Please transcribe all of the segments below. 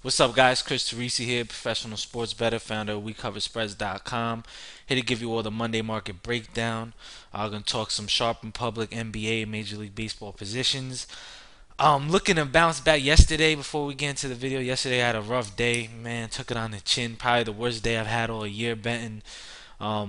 What's up, guys? Chris Teresi here, professional sports bettor, founder of WeCoverSpreads.com. Here to give you all the Monday market breakdown. I'm going to talk some sharp and public NBA and Major League Baseball positions. Looking to bounce back yesterday before we get into the video. Yesterday I had a rough day, man. Took it on the chin. Probably the worst day I've had all year betting.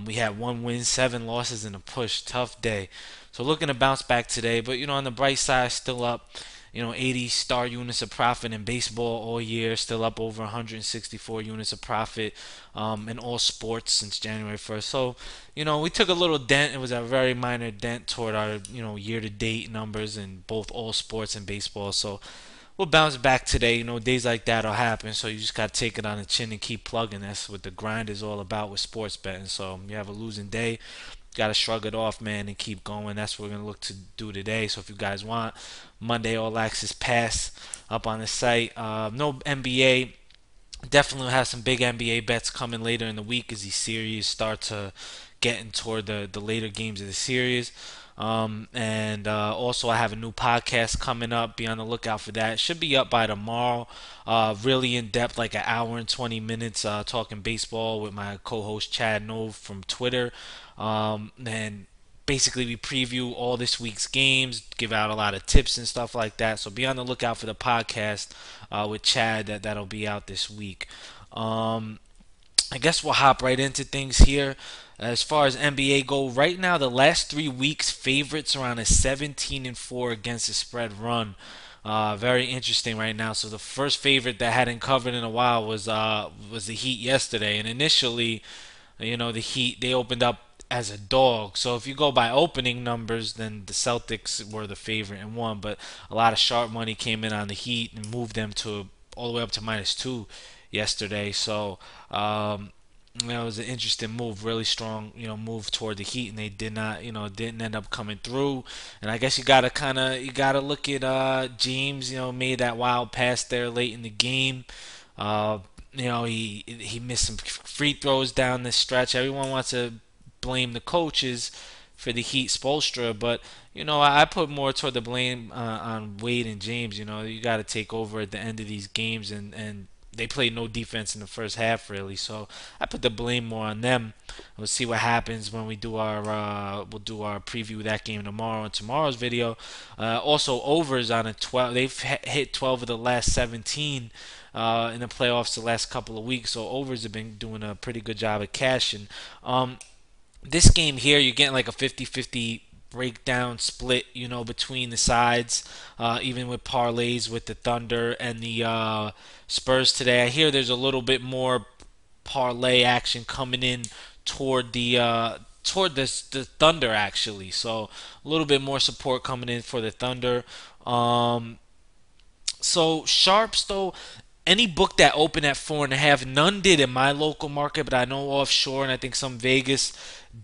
We had one win, seven losses, and a push. Tough day. So looking to bounce back today, but on the bright side, still up. 80 star units of profit in baseball all year, still up over 164 units of profit in all sports since January 1st. So, we took a little dent. It was a very minor dent toward our, year to date numbers in both all sports and baseball. So, we'll bounce back today. Days like that will happen. So, you just got to take it on the chin and keep plugging. That's what the grind is all about with sports betting. So, you have a losing day, got to shrug it off, man, and keep going. That's what we're going to look to do today. So if you guys want Monday All Access Pass up on the site, no NBA. Definitely have some big NBA bets coming later in the week as these series start to getting toward the later games of the series. And also, I have a new podcast coming up. Be on the lookout for that. It should be up by tomorrow. Really in depth, like an hour and 20 minutes, talking baseball with my co-host Chad Nove from Twitter. And basically, we preview all this week's games, give out a lot of tips and stuff like that. So be on the lookout for the podcast with Chad that'll be out this week. I guess we'll hop right into things here. As far as NBA go, right now the last 3 weeks favorites are on a 17-4 against the spread run. Very interesting right now. So the first favorite that hadn't covered in a while was the Heat yesterday, and initially, the Heat they opened up as a dog. So if you go by opening numbers, then the Celtics were the favorite and won. But a lot of sharp money came in on the Heat and moved them to all the way up to -2 yesterday. So it was an interesting move, really strong, move toward the Heat, and they did not, didn't end up coming through. And I guess you gotta look at James, made that wild pass there late in the game. Uh, he missed some free throws down the stretch. Everyone wants to blame the coaches for the Heat Spolstra, but I put more toward the blame on Wade and James. You got to take over at the end of these games, and they played no defense in the first half really. So I put the blame more on them. We'll see what happens when we do our we'll do our preview of that game tomorrow in tomorrow's video. Also overs on a 12. They've hit 12 of the last 17 in the playoffs the last couple of weeks. So overs have been doing a pretty good job of cashing. This game here, you're getting like a 50-50 breakdown split, between the sides, even with parlays with the Thunder and the Spurs today. I hear there's a little bit more parlay action coming in toward the Thunder actually. So a little bit more support coming in for the Thunder. So sharps though, any book that opened at 4.5, none did in my local market, but I know offshore and I think some Vegas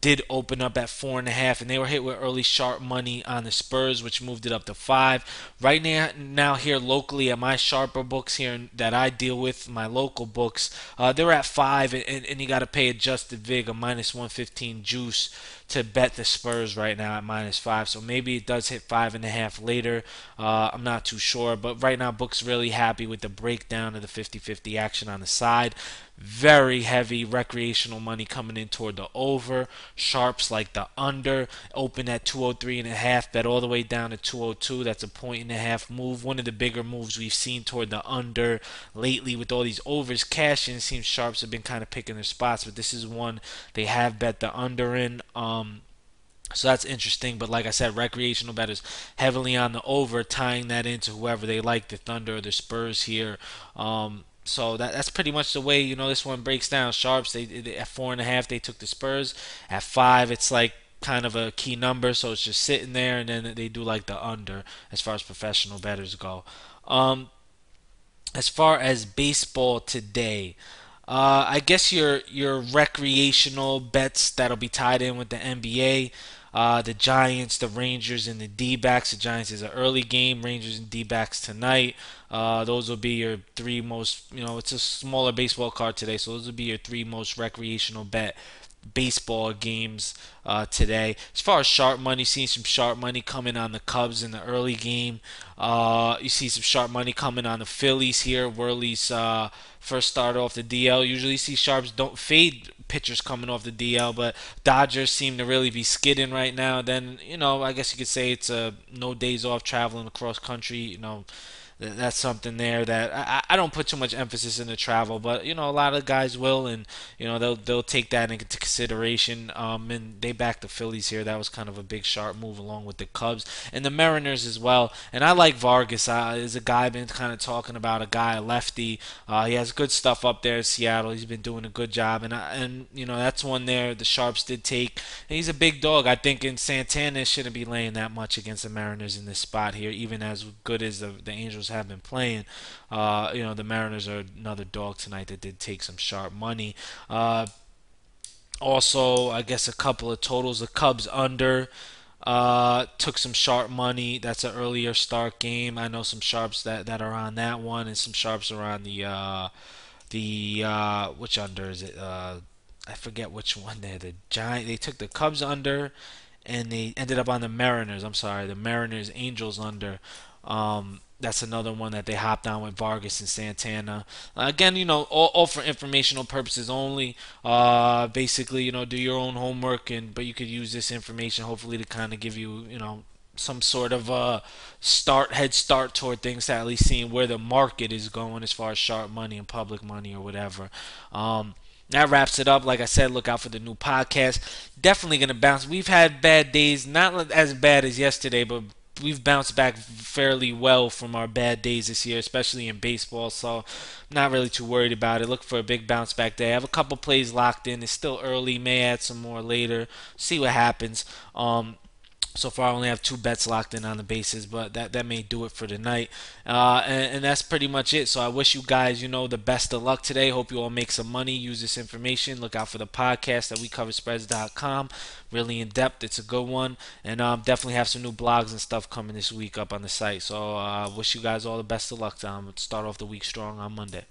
did open up at 4.5, and they were hit with early sharp money on the Spurs, which moved it up to 5. Right now here locally at my sharper books here that I deal with, my local books, they're at 5, and you got to pay adjusted vig a -115 juice to bet the Spurs right now at -5. So maybe it does hit 5.5 later. I'm not too sure, but right now books really happy with the breakdown of the 50-50 action on the side. Very heavy recreational money coming in toward the over. Sharps like the under. Open at 203.5. Bet all the way down to 202. That's a 1.5 move. One of the bigger moves we've seen toward the under lately with all these overs cashing. It seems sharps have been kind of picking their spots, but this is one they have bet the under in. So that's interesting, but like I said, recreational bettors heavily on the over, tying that into whoever they like, the Thunder or the Spurs here. So that's pretty much the way this one breaks down. Sharps they at 4.5 they took the Spurs. At 5 it's like kind of a key number, so it's just sitting there, and then they do like the under as far as professional bettors go. As far as baseball today, I guess your recreational bets that'll be tied in with the NBA. The Giants, the Rangers, and the D-backs. The Giants is an early game. Rangers and D-backs tonight. Those will be your three most. It's a smaller baseball card today, so those will be your three most recreational bet baseball games today. As far as sharp money, seeing some sharp money coming on the Cubs in the early game. You see some sharp money coming on the Phillies here. Worley's first start off the DL. Usually you see sharps don't fade pitchers coming off the DL, but Dodgers seem to really be skidding right now. Then, I guess you could say it's no days off traveling across country. That's something there that I don't put too much emphasis into travel, but a lot of guys will, and they'll take that into consideration. And they backed the Phillies here. That was kind of a big sharp move along with the Cubs and the Mariners as well. And I like Vargas. Is a guy I've been kind of talking about, a lefty. He has good stuff up there in Seattle. He's been doing a good job, and that's one there the Sharps did take. And he's a big dog. I think in Santana shouldn't be laying that much against the Mariners in this spot here, even as good as the Angels have been playing. The Mariners are another dog tonight that did take some sharp money. Also, I guess a couple of totals. The Cubs under took some sharp money. That's an earlier start game. I know some sharps that are on that one, and some sharps are on the which under is it? I forget which one there. The Giant. They took the Cubs under, and they ended up on the Mariners. I'm sorry, the Mariners Angels under. That's another one that they hopped on with Vargas and Santana. Again, all for informational purposes only. Basically, do your own homework, but you could use this information hopefully to kind of give you, some sort of head start toward things, to at least seeing where the market is going as far as sharp money and public money or whatever. That wraps it up. Like I said, look out for the new podcast. Definitely going to bounce. We've had bad days, not as bad as yesterday, but we've bounced back fairly well from our bad days this year, especially in baseball. So, not really too worried about it. Look for a big bounce back day. I have a couple plays locked in. It's still early. May add some more later. See what happens. So far, I only have two bets locked in on the bases, but that may do it for tonight. And that's pretty much it. So I wish you guys, the best of luck today. Hope you all make some money. Use this information. Look out for the podcast at wecoverspreads.com. Really in depth. It's a good one. And definitely have some new blogs and stuff coming this week up on the site. So wish you guys all the best of luck. Start off the week strong on Monday.